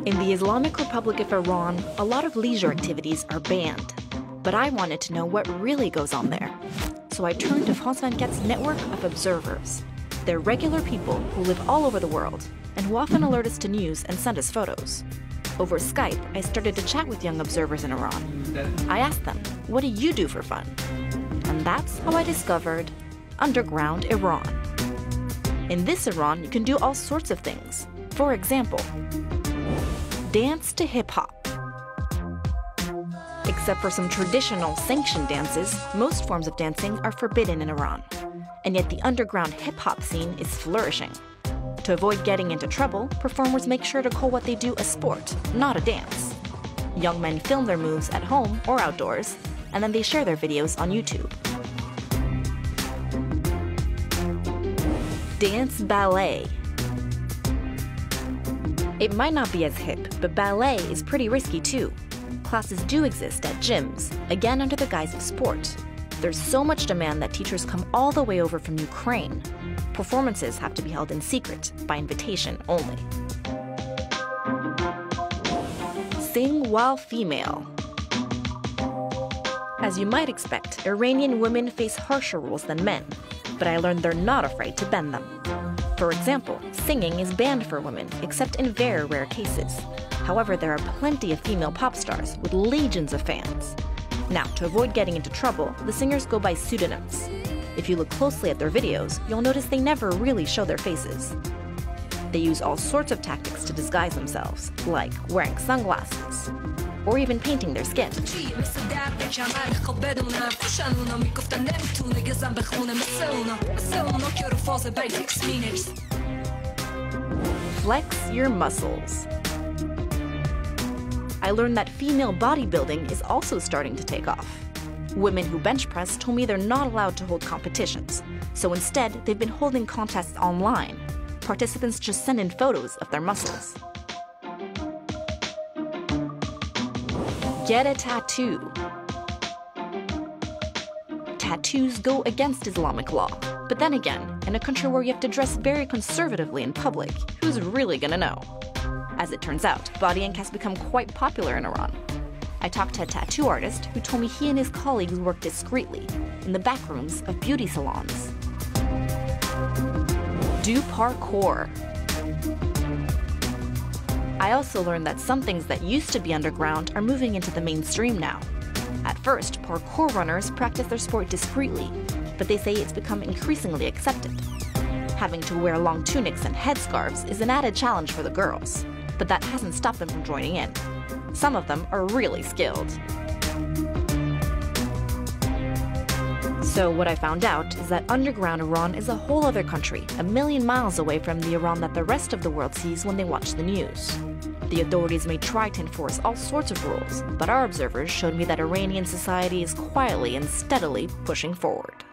In the Islamic Republic of Iran, a lot of leisure activities are banned. But I wanted to know what really goes on there. So I turned to France 24's network of observers. They're regular people who live all over the world and who often alert us to news and send us photos. Over Skype, I started to chat with young observers in Iran. I asked them, what do you do for fun? And that's how I discovered Underground Iran. In this Iran, you can do all sorts of things. For example, dance to hip-hop. Except for some traditional sanctioned dances, most forms of dancing are forbidden in Iran. And yet the underground hip-hop scene is flourishing. To avoid getting into trouble, performers make sure to call what they do a sport, not a dance. Young men film their moves at home or outdoors, and then they share their videos on YouTube. Dance ballet. It might not be as hip, but ballet is pretty risky too. Classes do exist at gyms, again under the guise of sport. There's so much demand that teachers come all the way over from Ukraine. Performances have to be held in secret, by invitation only. Sing while female. As you might expect, Iranian women face harsher rules than men, but I learned they're not afraid to bend them. For example, singing is banned for women, except in very rare cases. However, there are plenty of female pop stars with legions of fans. Now, to avoid getting into trouble, the singers go by pseudonyms. If you look closely at their videos, you'll notice they never really show their faces. They use all sorts of tactics to disguise themselves, like wearing sunglasses, or even painting their skin. Flex your muscles. I learned that female bodybuilding is also starting to take off. Women who bench press told me they're not allowed to hold competitions, so instead they've been holding contests online. Participants just send in photos of their muscles. Get a tattoo. Tattoos go against Islamic law, but then again, in a country where you have to dress very conservatively in public, who's really gonna know? As it turns out, body ink has become quite popular in Iran. I talked to a tattoo artist who told me he and his colleagues work discreetly in the back rooms of beauty salons. Do parkour. I also learned that some things that used to be underground are moving into the mainstream now. At first, parkour runners practice their sport discreetly, but they say it's become increasingly accepted. Having to wear long tunics and headscarves is an added challenge for the girls, but that hasn't stopped them from joining in. Some of them are really skilled. So what I found out is that underground Iran is a whole other country, a million miles away from the Iran that the rest of the world sees when they watch the news. The authorities may try to enforce all sorts of rules, but our observers showed me that Iranian society is quietly and steadily pushing forward.